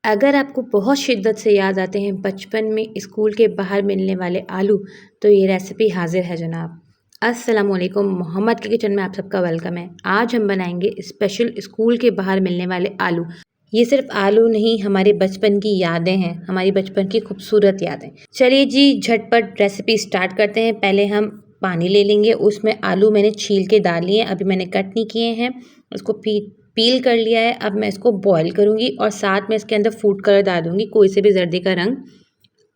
अगर आपको बहुत शिद्दत से याद आते हैं बचपन में स्कूल के बाहर मिलने वाले आलू, तो ये रेसिपी हाजिर है जनाब। अस्सलाम वालेकुम, मोहम्मद के किचन में आप सबका वेलकम है। आज हम बनाएंगे स्पेशल स्कूल के बाहर मिलने वाले आलू। ये सिर्फ आलू नहीं, हमारे बचपन की यादें हैं, हमारी बचपन की खूबसूरत यादें। चलिए जी, झटपट रेसिपी स्टार्ट करते हैं। पहले हम पानी ले लेंगे, उसमें आलू मैंने छील के डाल लिए, अभी मैंने कट नहीं किए हैं। उसको पील कर लिया है। अब मैं इसको बॉईल करूँगी और साथ में इसके अंदर फूड कलर डाल दूँगी, कोई से भी जर्दी का रंग,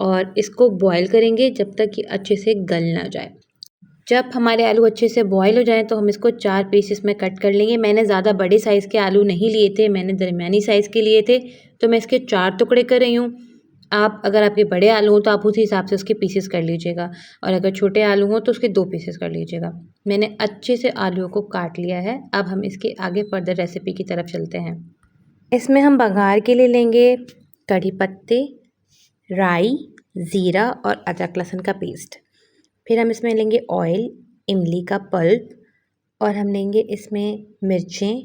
और इसको बॉईल करेंगे जब तक कि अच्छे से गल ना जाए। जब हमारे आलू अच्छे से बॉईल हो जाएँ तो हम इसको 4 पीसेस में कट कर लेंगे। मैंने ज़्यादा बड़े साइज़ के आलू नहीं लिए थे, मैंने दरमियानी साइज़ के लिए थे, तो मैं इसके 4 टुकड़े कर रही हूँ। आप अगर आपके बड़े आलू हों तो आप उसी हिसाब से उसके पीसेस कर लीजिएगा, और अगर छोटे आलू हों तो उसके 2 पीसेस कर लीजिएगा। मैंने अच्छे से आलूओं को काट लिया है। अब हम इसके आगे फर्दर रेसिपी की तरफ चलते हैं। इसमें हम बघार के लिए लेंगे कड़ी पत्ते, राई, ज़ीरा और अदरक लहसुन का पेस्ट। फिर हम इसमें लेंगे ऑयल, इमली का पल्प, और हम लेंगे इसमें मिर्चें,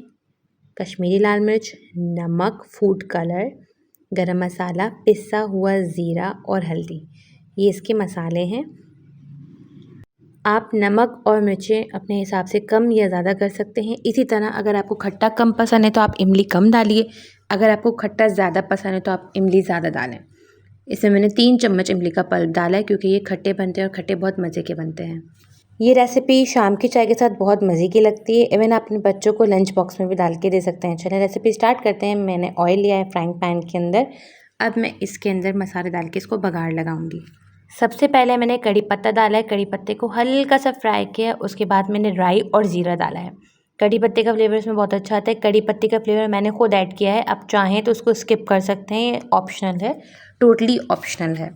कश्मीरी लाल मिर्च, नमक, फूड कलर, गरम मसाला, पिसा हुआ ज़ीरा और हल्दी। ये इसके मसाले हैं। आप नमक और मिर्चें अपने हिसाब से कम या ज़्यादा कर सकते हैं। इसी तरह अगर आपको खट्टा कम पसंद है तो आप इमली कम डालिए, अगर आपको खट्टा ज़्यादा पसंद है तो आप इमली ज़्यादा डालें। इसमें मैंने 3 चम्मच इमली का पल्प डाला है, क्योंकि ये खट्टे बनते हैं और खट्टे बहुत मज़े के बनते हैं। ये रेसिपी शाम की चाय के साथ बहुत मज़े की लगती है। इवन आप अपने बच्चों को लंच बॉक्स में भी डाल के दे सकते हैं। चलिए रेसिपी स्टार्ट करते हैं। मैंने ऑयल लिया है फ्राइंग पैन के अंदर। अब मैं इसके अंदर मसाले डाल के इसको बघार लगाऊंगी। सबसे पहले मैंने कड़ी पत्ता डाला है, कड़ी पत्ते को हल्का सा फ्राई किया। उसके बाद मैंने राई और ज़ीरा डाला है। कड़ी पत्ते का फ्लेवर इसमें बहुत अच्छा आता है। कड़ी पत्ते का फ्लेवर मैंने खुद ऐड किया है, आप चाहें तो उसको स्किप कर सकते हैं, ये ऑप्शनल है, टोटली ऑप्शनल है।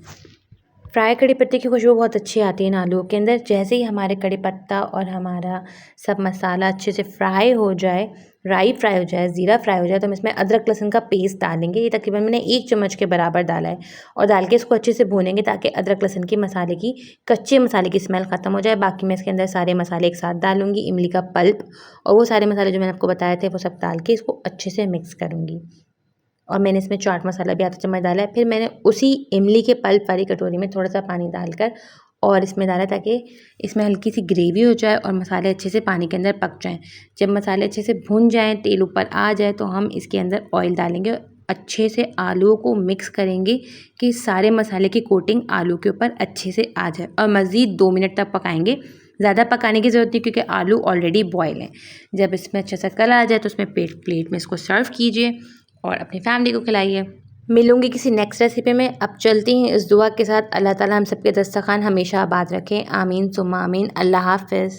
फ्राई कड़ी पत्ते की खुशबू बहुत अच्छी आती है इन आलूओं के अंदर। जैसे ही हमारे कड़ी पत्ता और हमारा सब मसाला अच्छे से फ्राई हो जाए, राई फ्राई हो जाए, ज़ीरा फ्राई हो जाए, तो हम इसमें अदरक लहसुन का पेस्ट डालेंगे। ये तकरीबन मैंने 1 चम्मच के बराबर डाला है, और डाल के इसको अच्छे से भूनेंगे ताकि अदरक लहसुन की मसाले की कच्चे मसाले की स्मेल ख़त्म हो जाए। बाकी मैं इसके अंदर सारे मसाले एक साथ डालूँगी, इमली का पल्प और वो सारे मसाले जो मैंने आपको बताए थे वो सब डाल के इसको अच्छे से मिक्स करूँगी। और मैंने इसमें चाट मसाला भी आधा चम्मच डाला है। फिर मैंने उसी इमली के पल्प वाली कटोरी में थोड़ा सा पानी डालकर और इसमें डाला, ताकि इसमें हल्की सी ग्रेवी हो जाए और मसाले अच्छे से पानी के अंदर पक जाएं। जब मसाले अच्छे से भुन जाएं, तेल ऊपर आ जाए, तो हम इसके अंदर ऑयल डालेंगे। अच्छे से आलूओं को मिक्स करेंगे कि सारे मसाले की कोटिंग आलू के ऊपर अच्छे से आ जाए, और मज़ीद 2 मिनट तक पकाएंगे। ज़्यादा पकाने की ज़रूरत नहीं, क्योंकि आलू ऑलरेडी बॉयल हैं। जब इसमें अच्छा सा कलर आ जाए तो उसमें प्लेट में इसको सर्व कीजिए और अपनी फैमिली को खिलाइए। मिलूंगी किसी नेक्स्ट रेसिपी में। अब चलती हैं इस दुआ के साथ, अल्लाह ताला हम सबके दस्तरखान हमेशा आबाद रखें। आमीन सुम्मा आमीन। अल्लाह हाफ़िज़।